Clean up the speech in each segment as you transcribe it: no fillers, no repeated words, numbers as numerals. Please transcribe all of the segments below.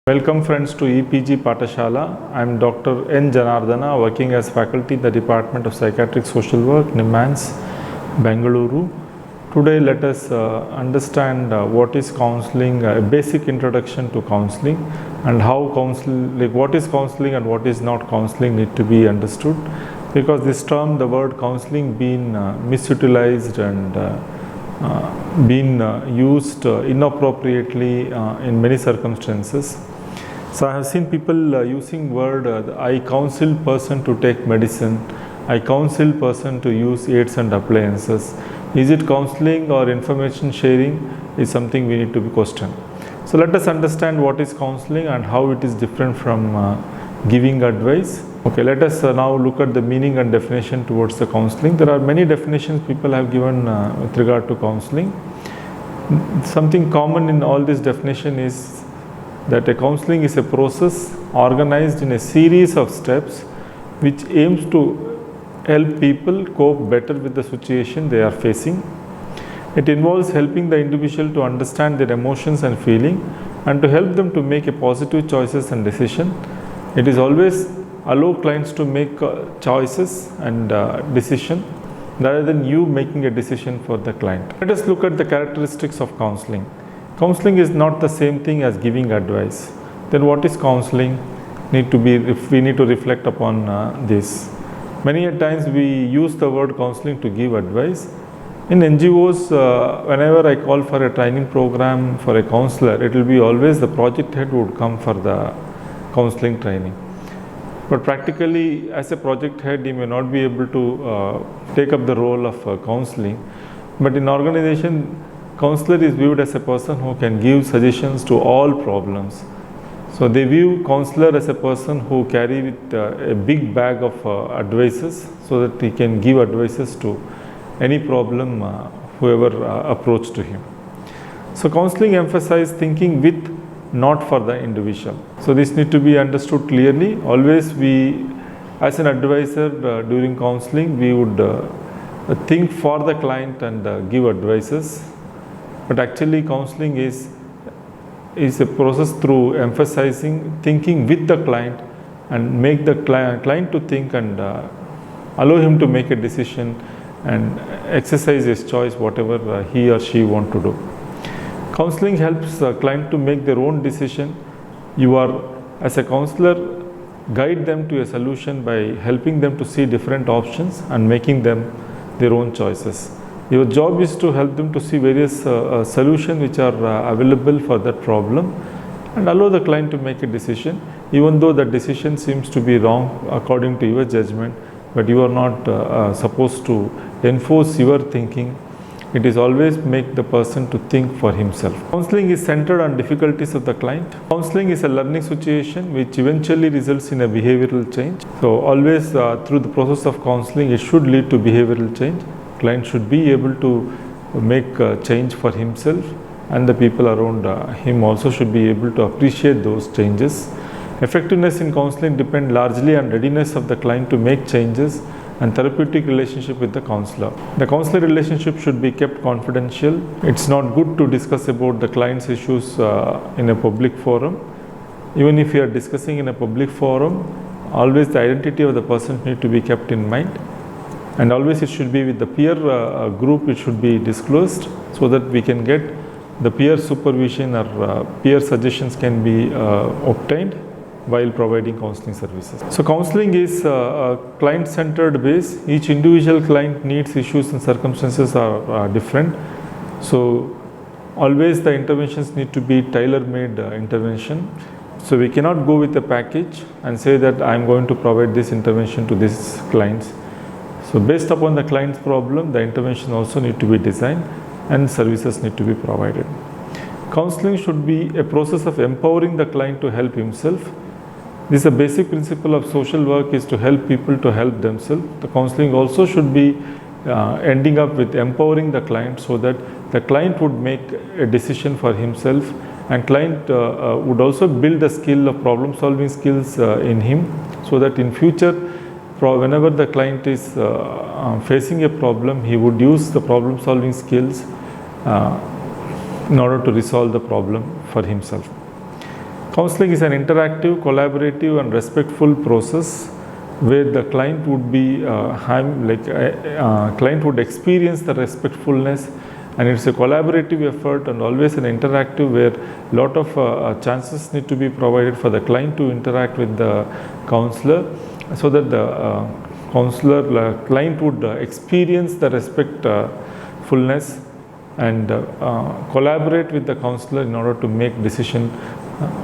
Welcome friends to EPG Patashala. I am Dr. N. Janardana, working as faculty in the Department of Psychiatric Social Work, NIMANS, Bengaluru. Today let us understand what is counseling, a basic introduction to counseling, and how what is counseling and what is not counseling need to be understood, because this term, the word counseling, been misutilized and been used inappropriately in many circumstances. So I have seen people using word, I counsel person to take medicine, I counsel person to use aids and appliances. Is it counseling or information sharing is something we need to be questioned. So let us understand what is counseling and how it is different from giving advice. Okay, let us now look at the meaning and definition towards the counseling. There are many definitions people have given with regard to counseling. Something common in all this definition is that a counseling is a process organized in a series of steps which aims to help people cope better with the situation they are facing. It involves helping the individual to understand their emotions and feeling and to help them to make a positive choices and decision. It is always allow clients to make choices and decision rather than you making a decision for the client. Let us look at the characteristics of counseling. Counseling is not the same thing as giving advice. Then what is counseling? We need to reflect upon this. Many a times we use the word counseling to give advice. In NGOs, whenever I call for a training program for a counselor, it will be always the project head would come for the counseling training. But practically, as a project head, he may not be able to take up the role of counseling. But in organization, counselor is viewed as a person who can give suggestions to all problems. So they view counselor as a person who carry with a big bag of advices, so that he can give advices to any problem whoever approach to him. So counseling emphasizes thinking with, not for the individual. So this need to be understood clearly. Always we, as an advisor during counseling, we would think for the client and give advices. But actually counseling is a process through emphasizing thinking with the client and make the client to think and allow him to make a decision and exercise his choice whatever he or she want to do. Counseling helps the client to make their own decision. You are, as a counselor, guide them to a solution by helping them to see different options and making them their own choices. Your job is to help them to see various solutions which are available for that problem and allow the client to make a decision, even though the decision seems to be wrong according to your judgment, but you are not supposed to enforce your thinking. It is always make the person to think for himself. Counseling is centered on difficulties of the client. Counseling is a learning situation which eventually results in a behavioral change. So always through the process of counseling, it should lead to behavioral change. Client should be able to make change for himself, and the people around him also should be able to appreciate those changes. Effectiveness in counseling depends largely on readiness of the client to make changes and therapeutic relationship with the counselor. The counselor relationship should be kept confidential. It's not good to discuss about the client's issues in a public forum. Even if you are discussing in a public forum, always the identity of the person need to be kept in mind. And always it should be with the peer group, it should be disclosed so that we can get the peer supervision or peer suggestions can be obtained while providing counseling services. So counseling is a client-centered base. Each individual client needs, issues and circumstances are different. So always the interventions need to be tailor-made intervention. So we cannot go with a package and say that I am going to provide this intervention to these clients. So based upon the client's problem, the intervention also need to be designed and services need to be provided. Counseling should be a process of empowering the client to help himself. This is a basic principle of social work, is to help people to help themselves. The counseling also should be ending up with empowering the client so that the client would make a decision for himself, and client would also build the skill of problem solving skills in him, so that in future whenever the client is facing a problem, he would use the problem solving skills in order to resolve the problem for himself. Counseling is an interactive, collaborative and respectful process where the client would be client would experience the respectfulness, and it's a collaborative effort and always an interactive where lot of chances need to be provided for the client to interact with the counselor, so that the client would experience the respectfulness and collaborate with the counselor in order to make decision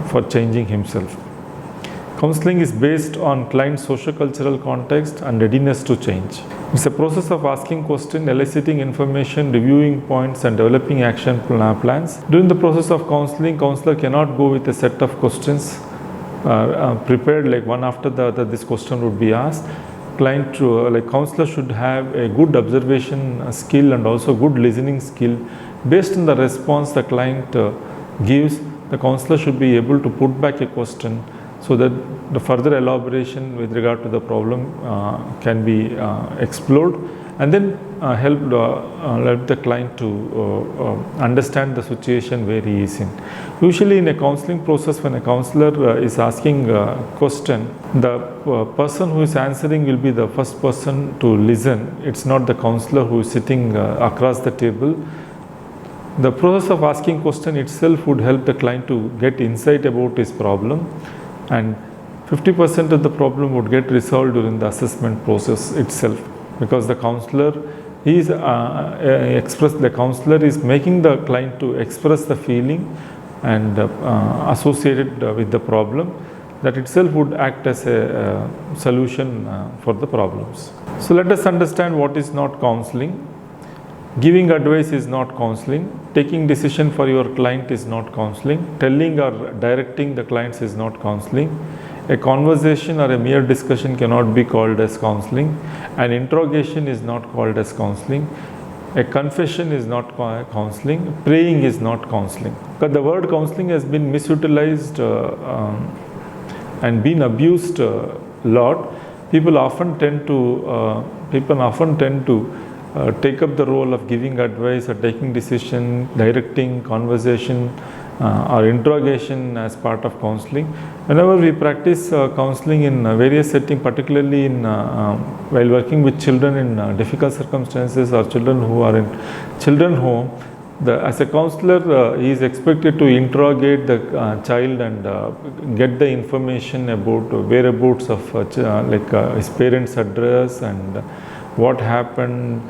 for changing himself. Counseling is based on client's socio-cultural context and readiness to change. It's a process of asking questions, eliciting information, reviewing points and developing action plans. During the process of counseling, counselor cannot go with a set of questions prepared like one after the other. This question would be asked. Counselor should have a good observation skill and also good listening skill. Based on the response the client gives, the counselor should be able to put back a question so that the further elaboration with regard to the problem can be explored, and then help the client to understand the situation where he is in. Usually in a counseling process, when a counselor is asking a question, the person who is answering will be the first person to listen. It's not the counselor who is sitting across the table. The process of asking question itself would help the client to get insight about his problem, and 50% of the problem would get resolved during the assessment process itself, because the counselor is making the client to express the feeling and associated with the problem. That itself would act as a solution for the problems. So let us understand what is not counseling. Giving advice is not counseling. Taking decision for your client is not counseling. Telling or directing the clients is not counseling. A conversation or a mere discussion cannot be called as counseling. An interrogation is not called as counseling. A confession is not counseling. Praying is not counseling. But the word counseling has been misutilized and been abused a lot. People often tend to take up the role of giving advice or taking decision, directing conversation or interrogation as part of counseling. Whenever we practice counseling in various settings, particularly in while working with children in difficult circumstances or children who are in children home, as a counselor he is expected to interrogate the child and get the information about whereabouts of his parents' address and what happened,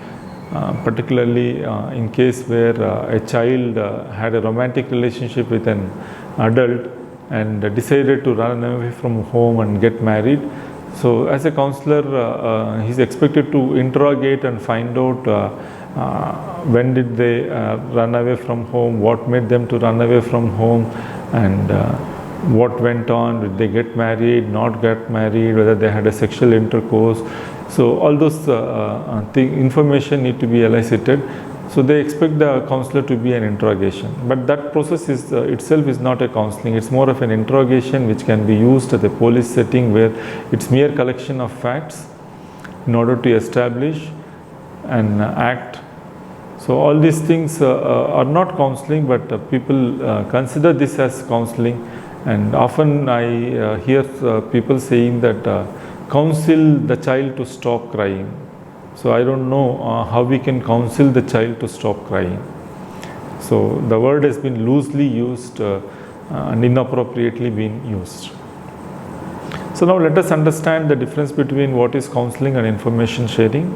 particularly in case where a child had a romantic relationship with an adult and decided to run away from home and get married. So as a counselor, he is expected to interrogate and find out when did they run away from home, what made them to run away from home, and what went on, did they get married, not get married, whether they had a sexual intercourse. So all those information need to be elicited. So they expect the counselor to be an interrogation, but that process is itself is not a counseling. It's more of an interrogation which can be used at the police setting, where it's mere collection of facts in order to establish an act. So all these things are not counseling, but people consider this as counseling, and often I hear people saying that counsel the child to stop crying. So I don't know how we can counsel the child to stop crying. So the word has been loosely used and inappropriately been used. So now let us understand the difference between what is counseling and information sharing.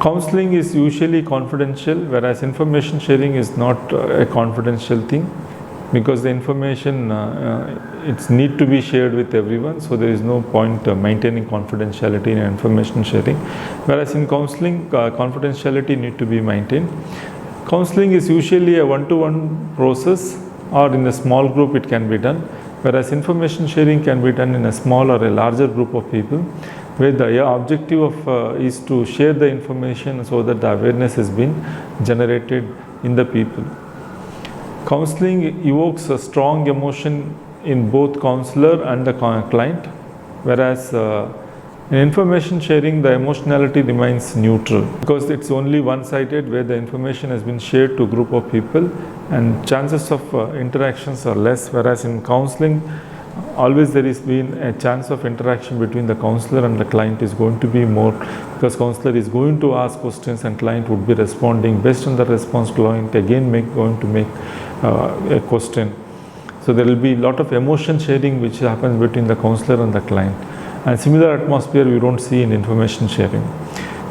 Counseling is usually confidential, whereas information sharing is not a confidential thing, because the information it's need to be shared with everyone, so there is no point maintaining confidentiality in information sharing, whereas in counseling confidentiality need to be maintained. Counseling is usually a one-to-one process, or in a small group it can be done, whereas information sharing can be done in a small or a larger group of people, where the objective of is to share the information so that the awareness has been generated in the people. Counseling evokes a strong emotion in both counselor and the client, whereas in information sharing the emotionality remains neutral, because it's only one-sided, where the information has been shared to a group of people and chances of interactions are less, whereas in counseling always there is been a chance of interaction between the counselor and the client is going to be more, because counselor is going to ask questions and client would be responding based on the response. Client again going to make a question. So there will be a lot of emotion sharing which happens between the counselor and the client, and similar atmosphere we don't see in information sharing.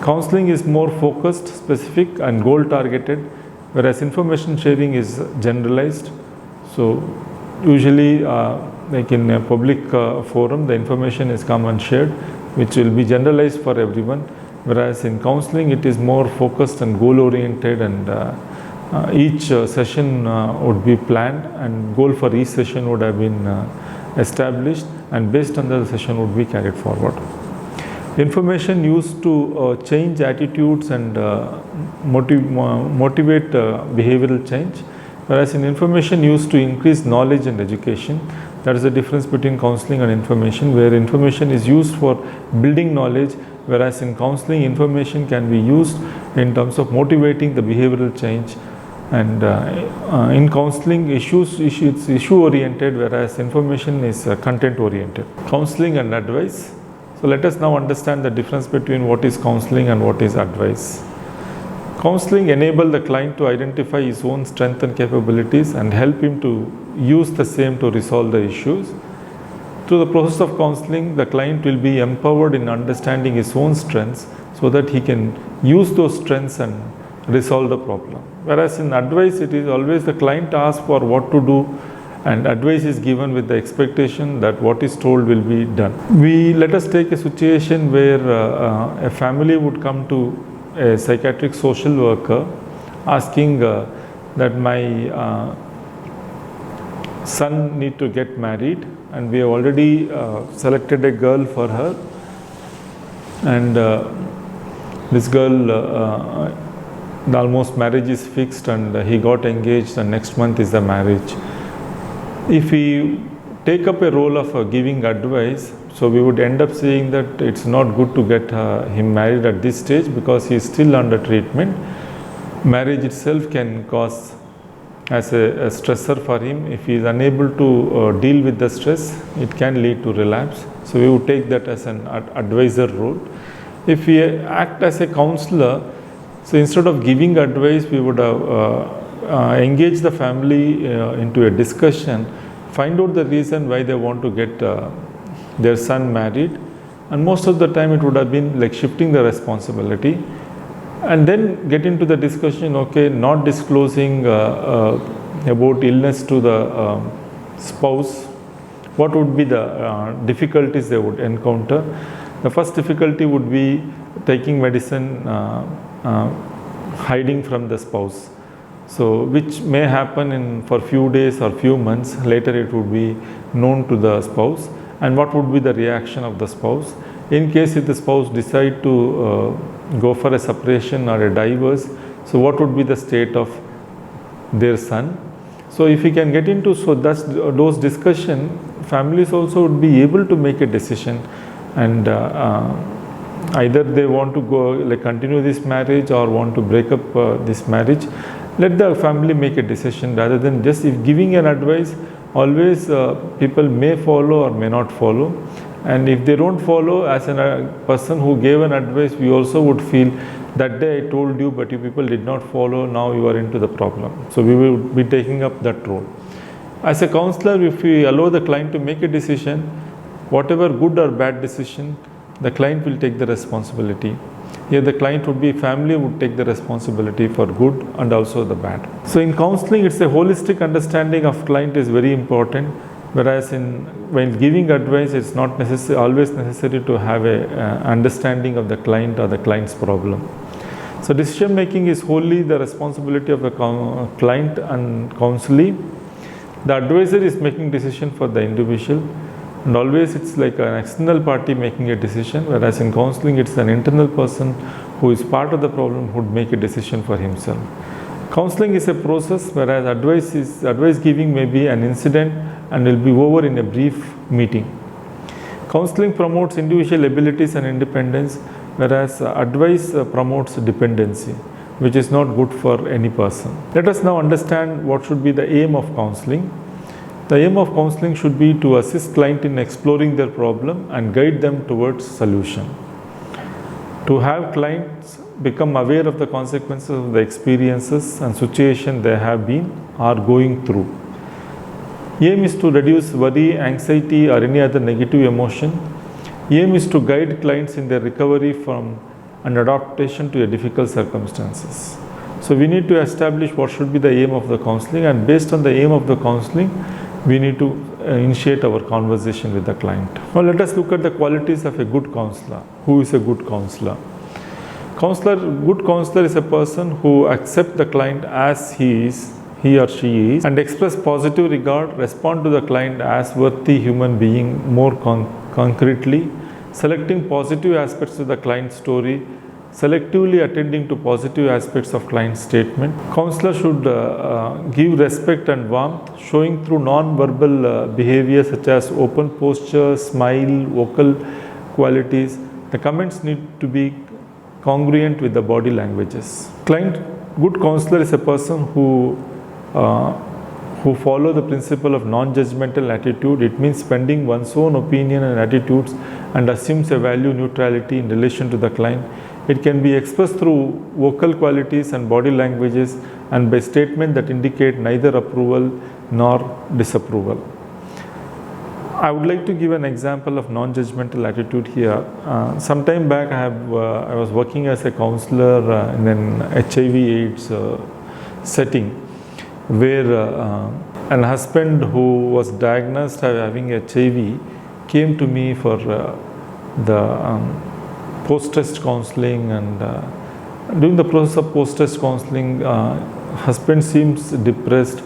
Counseling is more focused, specific and goal targeted, whereas information sharing is generalized. So usually like in a public forum, the information is come and shared, which will be generalized for everyone, whereas in counseling it is more focused and goal oriented, and each session would be planned and goal for each session would have been established, and based on the session would be carried forward. Information used to change attitudes and motivate behavioral change, whereas in information used to increase knowledge and education. That is the difference between counseling and information, where information is used for building knowledge, whereas in counseling information can be used in terms of motivating the behavioral change. And in counseling it's issue oriented, whereas information is content oriented. Counseling and advice. So let us now understand the difference between what is counseling and what is advice. Counseling enables the client to identify his own strengths and capabilities and help him to use the same to resolve the issues. Through the process of counseling, the client will be empowered in understanding his own strengths so that he can use those strengths and resolve the problem. Whereas in advice, it is always the client asks for what to do, and advice is given with the expectation that what is told will be done. Let us take a situation where a family would come to a psychiatric social worker asking that my son need to get married, and we have already selected a girl for her, and this girl almost marriage is fixed, and he got engaged, and next month is the marriage. If we take up a role of giving advice, so we would end up saying that it's not good to get him married at this stage because he is still under treatment. Marriage itself can cause as a stressor for him. If he is unable to deal with the stress, it can lead to relapse. So we would take that as an advisor role. If we act as a counselor, so instead of giving advice, we would engage the family into a discussion, find out the reason why they want to get their son married, and most of the time it would have been like shifting the responsibility, and then get into the discussion, okay, not disclosing about illness to the spouse. What would be the difficulties they would encounter? The first difficulty would be taking medicine, hiding from the spouse. So which may happen for few days or few months, later it would be known to the spouse, and what would be the reaction of the spouse. In case if the spouse decide to go for a separation or a divorce, so what would be the state of their son. So if we can get into those discussion, families also would be able to make a decision, and either they want to go like continue this marriage or want to break up this marriage. Let the family make a decision rather than just if giving an advice. Always people may follow or may not follow, and if they don't follow, as a person who gave an advice, we also would feel that day I told you but you people did not follow, now you are into the problem. So we will be taking up that role. As a counselor, if we allow the client to make a decision, whatever good or bad decision, the client will take the responsibility. Here the client would be family would take the responsibility for good and also the bad. So in counseling, it's a holistic understanding of client is very important, whereas when giving advice, it's not always necessary to have a understanding of the client or the client's problem. So decision making is wholly the responsibility of the client and counselee. The advisor is making decision for the individual, and always it's like an external party making a decision, whereas in counseling it's an internal person who is part of the problem who would make a decision for himself. Counseling is a process, whereas advice giving may be an incident and will be over in a brief meeting. Counseling promotes individual abilities and independence, whereas advice promotes dependency, which is not good for any person. Let us now understand what should be the aim of counseling. The aim of counseling should be to assist client in exploring their problem and guide them towards solution. To have clients become aware of the consequences of the experiences and situation they have been or going through. Aim is to reduce worry, anxiety or any other negative emotion. Aim is to guide clients in their recovery from an adaptation to a difficult circumstances. So we need to establish what should be the aim of the counseling, and based on the aim of the counseling, we need to initiate our conversation with the client. Now let us look at the qualities of a good counselor. Who is a good counselor? Good counselor is a person who accepts the client as he or she is, and express positive regard, respond to the client as worthy human being more concretely, selecting positive aspects of the client's story, selectively attending to positive aspects of client's statement. Counselor should give respect and warmth, showing through non-verbal behavior such as open posture, smile, vocal qualities. The comments need to be congruent with the body languages. Good counselor is a person who follow the principle of non-judgmental attitude. It means spending one's own opinion and attitudes and assumes a value neutrality in relation to the client. It can be expressed through vocal qualities and body languages and by statements that indicate neither approval nor disapproval. I would like to give an example of non-judgmental attitude here. Some time back I was working as a counselor in an HIV/AIDS setting, where an husband who was diagnosed having HIV came to me for the post-test counseling, and during the process of post-test counseling, husband seems depressed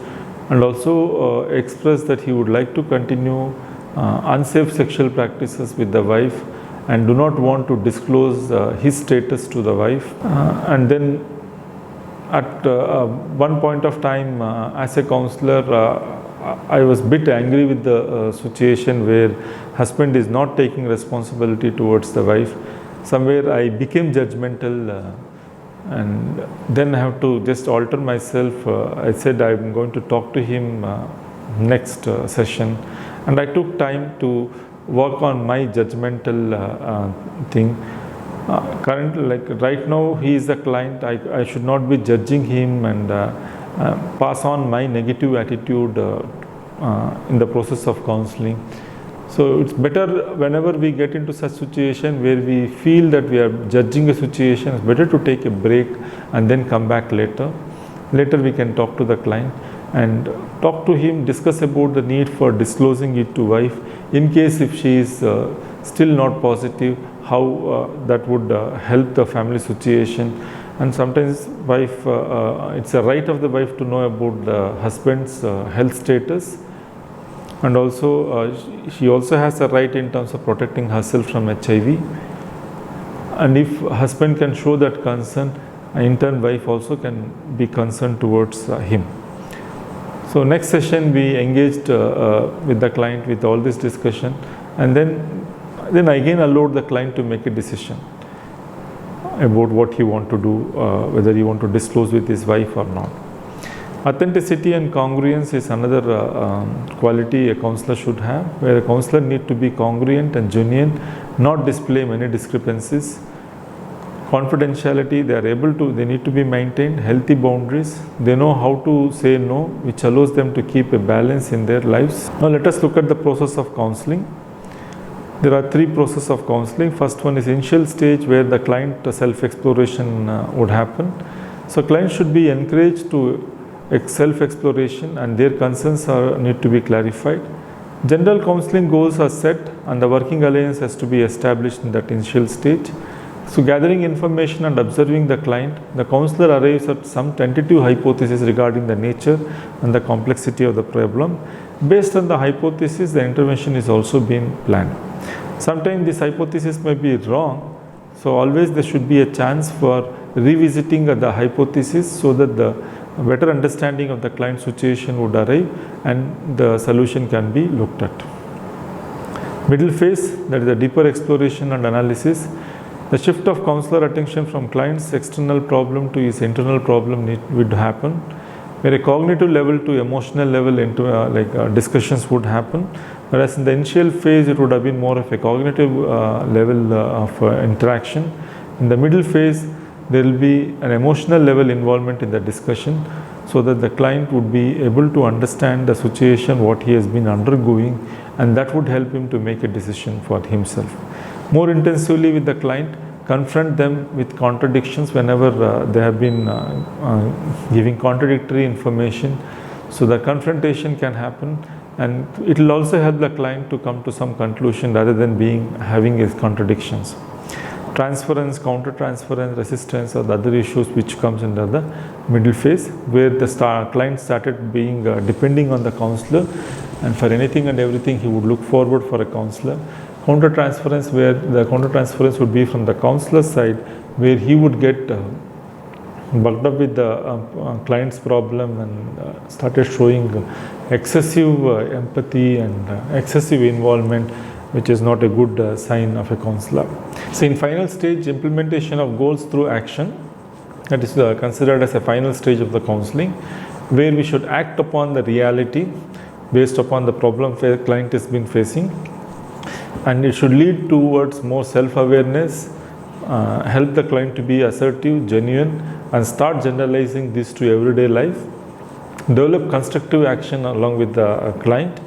and also expressed that he would like to continue unsafe sexual practices with the wife and do not want to disclose his status to the wife. And then at one point of time, as a counselor, I was a bit angry with the situation where husband is not taking responsibility towards the wife. Somewhere I became judgmental, and then I have to just alter myself. I said I am going to talk to him next session, and I took time to work on my judgmental thing. Currently, like right now, he is the client. I should not be judging him and pass on my negative attitude in the process of counseling. So it's better whenever we get into such situation where we feel that we are judging a situation, it's better to take a break and then come back later. Later we can talk to the client and talk to him, discuss about the need for disclosing it to wife. In case if she is still not positive, how that would help the family situation. And sometimes wife, it's a right of the wife to know about the husband's health status, and also she also has a right in terms of protecting herself from HIV. And if husband can show that concern, in turn wife also can be concerned towards him. So next session we engaged with the client with all this discussion, and then again allowed the client to make a decision about what he want to do, whether he want to disclose with his wife or not. Authenticity and congruence is another quality a counselor should have, where a counselor need to be congruent and genuine, not display many discrepancies. Confidentiality, they need to be maintained, healthy boundaries. They know how to say no, which allows them to keep a balance in their lives. Now let us look at the process of counseling. There are three processes of counseling. First one is initial stage, where the client self-exploration would happen. So clients should be encouraged to self-exploration, and their concerns need to be clarified. General counseling goals are set, and the working alliance has to be established in that initial stage. So gathering information and observing the client, the counselor arrives at some tentative hypothesis regarding the nature and the complexity of the problem. Based on the hypothesis, the intervention is also being planned. Sometimes this hypothesis may be wrong, so always there should be a chance for revisiting the hypothesis so that the better understanding of the client situation would arrive and the solution can be looked at. Middle phase, that is the deeper exploration and analysis. The shift of counselor attention from client's external problem to his internal problem would happen. where a cognitive level to emotional level into discussions would happen, whereas in the initial phase it would have been more of a cognitive level of interaction. In the middle phase there will be an emotional level involvement in the discussion, so that the client would be able to understand the situation, what he has been undergoing, and that would help him to make a decision for himself. More intensively with the client, confront them with contradictions whenever they have been giving contradictory information, so the confrontation can happen, and it will also help the client to come to some conclusion rather than having his contradictions. Transference, counter-transference, resistance are the other issues which comes under the middle phase, where the client started being depending on the counselor, and for anything and everything he would look forward for a counselor. Counter-transference, where the counter-transference would be from the counselor's side, where he would get bugged up with the client's problem and started showing excessive empathy and excessive involvement, which is not a good sign of a counselor. So in final stage, implementation of goals through action, that is considered as a final stage of the counseling, where we should act upon the reality based upon the problem the client has been facing, and it should lead towards more self-awareness, help the client to be assertive, genuine, and start generalizing this to everyday life, develop constructive action along with the client,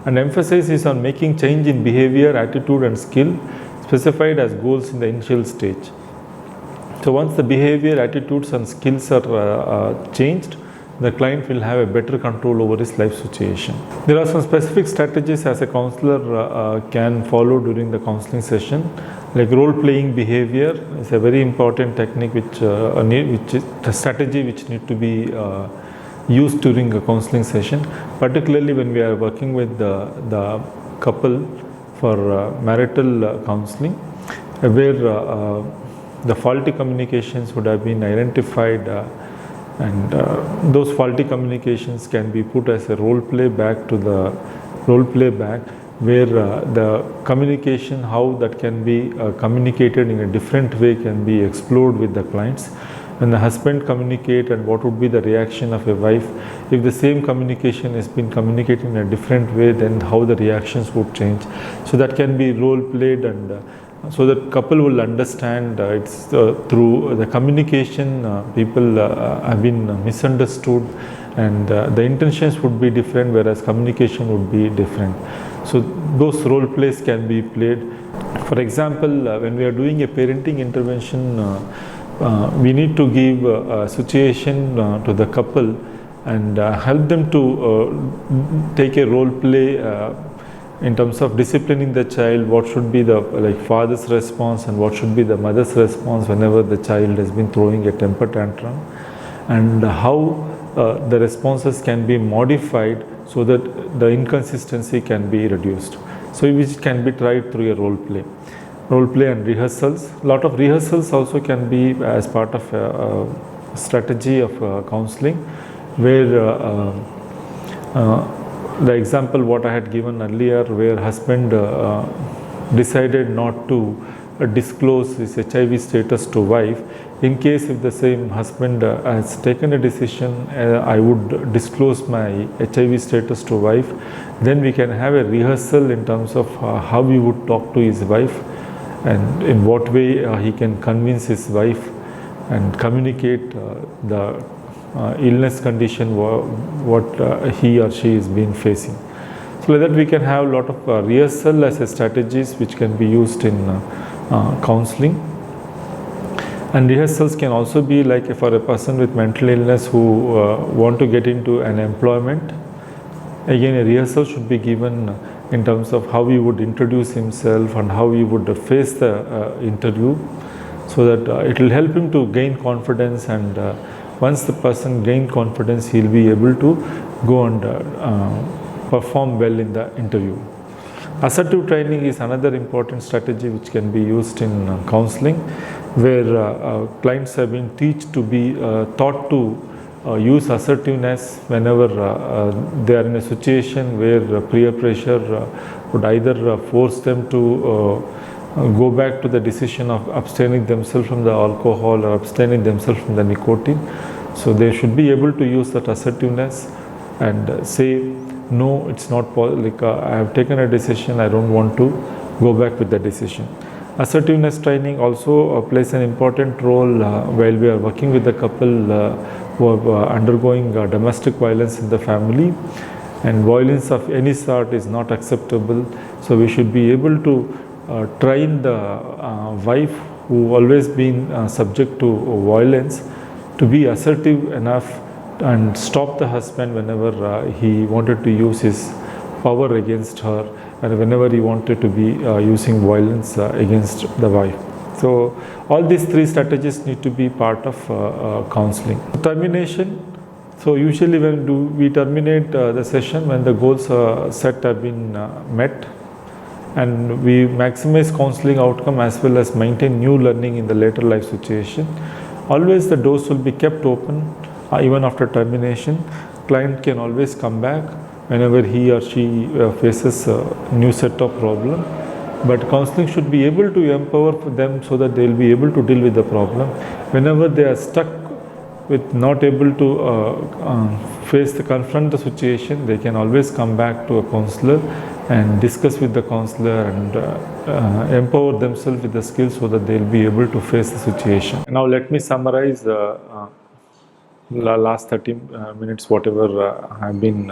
and emphasis is on making change in behavior, attitude and skill specified as goals in the initial stage. So once the behavior, attitudes and skills are changed, the client will have a better control over his life situation. There are some specific strategies as a counselor can follow during the counseling session, like role-playing behavior is a very important technique which is a strategy which need to be used during a counseling session, particularly when we are working with the couple for marital counseling, where the faulty communications would have been identified, and those faulty communications can be put as a role play back to the role play back, where the communication, how that can be communicated in a different way, can be explored with the clients. When the husband communicate, and what would be the reaction of a wife if the same communication has been communicated in a different way, then how the reactions would change. So that can be role played, and so that couple will understand it's through the communication people have been misunderstood, and the intentions would be different, whereas communication would be different. So those role plays can be played. For example, when we are doing a parenting intervention, we need to give a situation to the couple and help them to take a role play in terms of disciplining the child. What should be the father's response, and what should be the mother's response whenever the child has been throwing a temper tantrum, and how the responses can be modified so that the inconsistency can be reduced. So which can be tried through a role play and rehearsals. A lot of rehearsals also can be as part of a strategy of counseling, where the example what I had given earlier, where husband decided not to disclose his HIV status to wife. In case if the same husband has taken a decision, I would disclose my HIV status to wife, then we can have a rehearsal in terms of how we would talk to his wife, and in what way he can convince his wife and communicate the illness condition what he or she is been facing. So like that we can have a lot of rehearsal as a strategies which can be used in counseling. And rehearsals can also be like for a person with mental illness who want to get into an employment. Again, a rehearsal should be given in terms of how he would introduce himself and how he would face the interview, so that it will help him to gain confidence, and once the person gain confidence, he will be able to go and perform well in the interview. Assertive training is another important strategy which can be used in counseling, where clients have been taught to use assertiveness whenever they are in a situation where peer pressure would either force them to go back to the decision of abstaining themselves from the alcohol or abstaining themselves from the nicotine. So they should be able to use that assertiveness and say, no, it's not I have taken a decision, I don't want to go back with the decision. Assertiveness training also plays an important role while we are working with the couple who are undergoing domestic violence in the family, and violence of any sort is not acceptable. So we should be able to train the wife who always been subject to violence to be assertive enough and stop the husband whenever he wanted to use his power against her, and whenever he wanted to be using violence against the wife. So all these three strategies need to be part of counseling. Termination. So usually when we terminate the session when the goals set have been met, and we maximize counseling outcome as well as maintain new learning in the later life situation. Always the doors will be kept open even after termination. Client can always come back whenever he or she faces a new set of problem. But counseling should be able to empower them so that they will be able to deal with the problem. Whenever they are stuck with not able to confront the situation, they can always come back to a counselor and discuss with the counselor and empower themselves with the skills so that they will be able to face the situation. Now let me summarize the last 30 minutes whatever I have been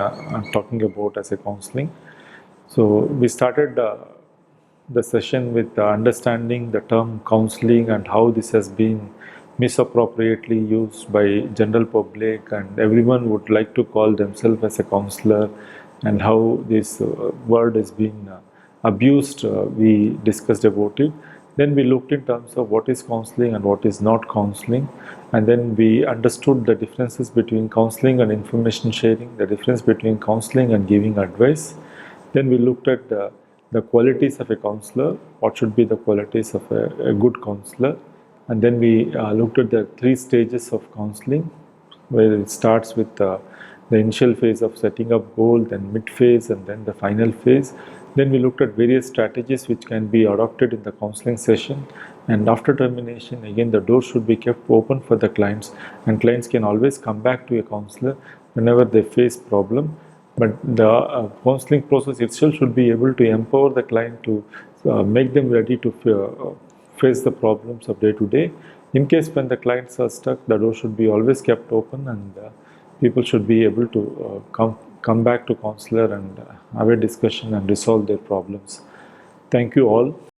talking about as a counseling. So we started the session with understanding the term counseling and how this has been misappropriately used by general public, and everyone would like to call themselves as a counselor, and how this word has been abused. We discussed about it. Then we looked in terms of what is counseling and what is not counseling, and then we understood the differences between counseling and information sharing, the difference between counseling and giving advice. Then we looked at the qualities of a counselor, what should be the qualities of a good counselor. And then we looked at the 3 stages of counseling, where it starts with the initial phase of setting up goal, then mid phase, and then the final phase. Then we looked at various strategies which can be adopted in the counseling session. And after termination, again, the door should be kept open for the clients, and clients can always come back to a counselor whenever they face problem. But the counseling process itself should be able to empower the client to make them ready to face the problems of day to day. In case when the clients are stuck, the door should be always kept open, and people should be able to come back to counselor and have a discussion and resolve their problems. Thank you all.